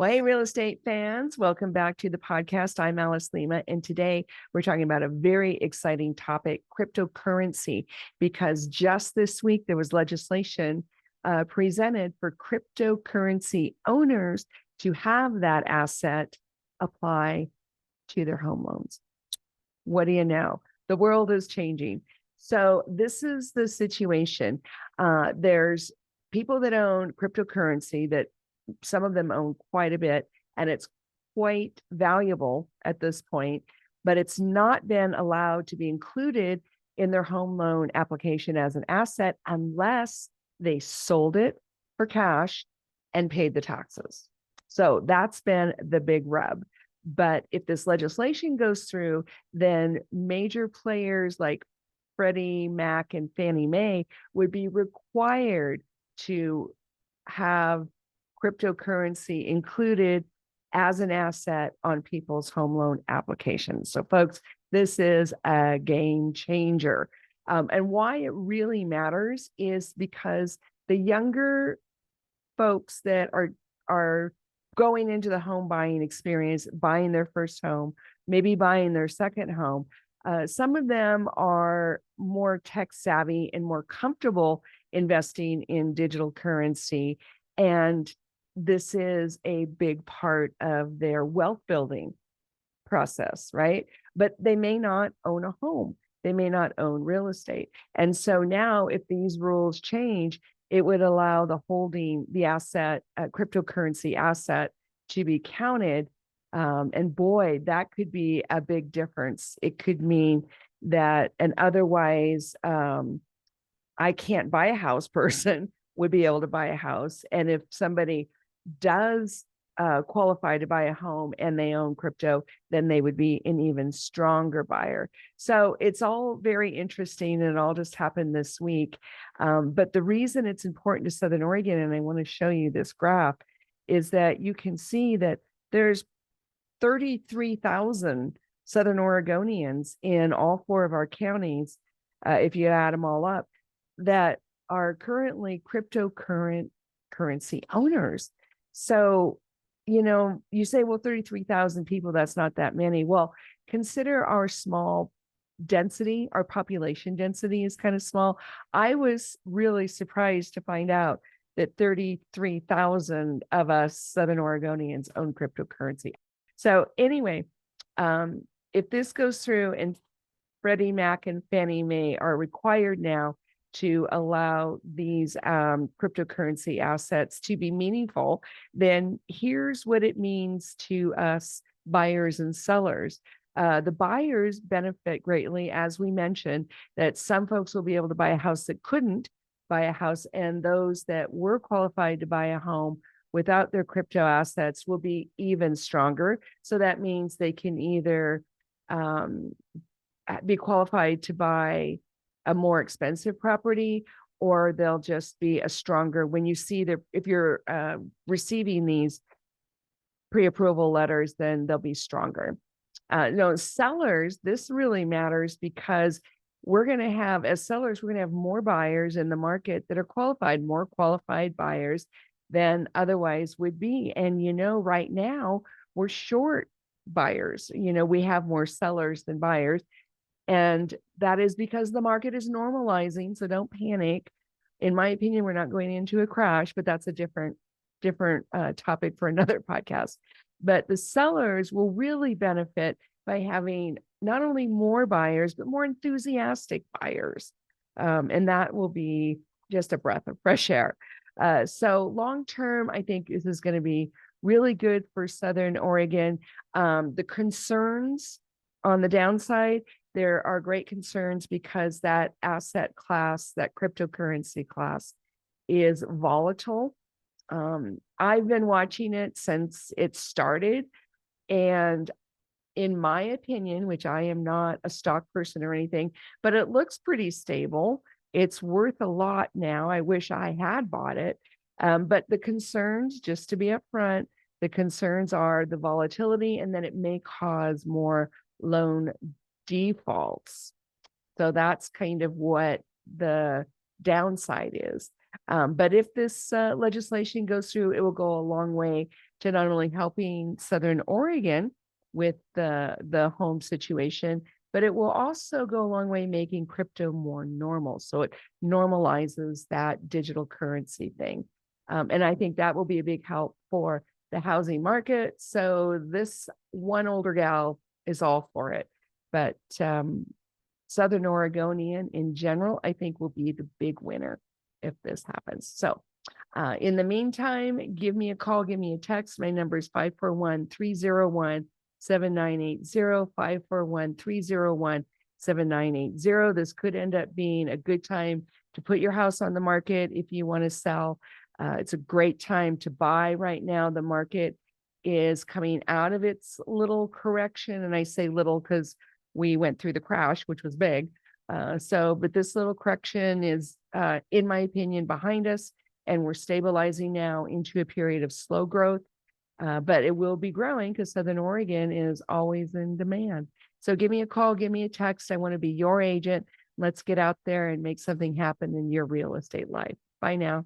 Well, hey, real estate fans, welcome back to the podcast. I'm Lema, and today we're talking about a very exciting topic, cryptocurrency, because just this week there was legislation presented for cryptocurrency owners to have that asset apply to their home loans. What do you know? The world is changing. So this is the situation. There's people that own cryptocurrency that some of them own quite a bit, and it's quite valuable at this point, but it's not been allowed to be included in their home loan application as an asset unless they sold it for cash and paid the taxes. So that's been the big rub. But if this legislation goes through, then major players like Freddie Mac and Fannie Mae would be required to have cryptocurrency included as an asset on people's home loan applications. So folks, this is a game changer. And why it really matters is because the younger folks that are going into the home buying experience, buying their first home, maybe buying their second home, some of them are more tech savvy and more comfortable investing in digital currency. And this is a big part of their wealth building process, right? But they may not own a home. They may not own real estate. And so now if these rules change, it would allow the holding, the asset, cryptocurrency asset to be counted. And boy, that could be a big difference. It could mean that an otherwise I can't buy a house person would be able to buy a house. And if somebody does qualify to buy a home and they own crypto, then they would be an even stronger buyer. So it's all very interesting, and it all just happened this week. But the reason it's important to Southern Oregon, and I want to show you this graph, is that you can see that there's 33,000 Southern Oregonians in all four of our counties, if you add them all up, that are currently cryptocurrency owners. So, you say, well, 33,000 people, that's not that many. Well, consider our small density, our population density is kind of small. I was really surprised to find out that 33,000 of us Southern Oregonians own cryptocurrency. So anyway, if this goes through and Freddie Mac and Fannie Mae are required now to allow these cryptocurrency assets to be meaningful, then here's what it means to us buyers and sellers. The buyers benefit greatly, as we mentioned, that some folks will be able to buy a house that couldn't buy a house, and those that were qualified to buy a home without their crypto assets will be even stronger. So that means they can either be qualified to buy a more expensive property, or they'll just be a stronger, when you see if you're receiving these pre-approval letters, then they'll be stronger. Sellers, this really matters because we're going to have, as sellers, we're going to have more buyers in the market that are qualified, more qualified buyers than otherwise would be. And, right now we're short buyers. We have more sellers than buyers. And that is because the market is normalizing. So don't panic. In my opinion, we're not going into a crash, but that's a different topic for another podcast. But the sellers will really benefit by having not only more buyers, but more enthusiastic buyers. And that will be just a breath of fresh air. So long term, I think this is going to be really good for Southern Oregon. The concerns on the downside, there are great concerns because that asset class, that cryptocurrency class, is volatile. I've been watching it since it started, and in my opinion, which I am not a stock person or anything, but it looks pretty stable. It's worth a lot now. I wish I had bought it. But the concerns, just to be upfront, the concerns are the volatility, and then it may cause more loan defaults. So that's kind of what the downside is. But if this legislation goes through, it will go a long way to not only helping Southern Oregon with the home situation, but it will also go a long way making crypto more normal. So it normalizes that digital currency thing. And I think that will be a big help for the housing market. So this one older gal is all for it. But Southern Oregonian in general, I think will be the big winner if this happens. So in the meantime, give me a call, give me a text. My number is 541-301-7980, 541-301-7980. This could end up being a good time to put your house on the market if you want to sell. It's a great time to buy right now. The market is coming out of its little correction. And I say little because we went through the crash, which was big. But this little correction is, in my opinion, behind us, and we're stabilizing now into a period of slow growth. But it will be growing because Southern Oregon is always in demand. So give me a call, give me a text. I want to be your agent. Let's get out there and make something happen in your real estate life. Bye now.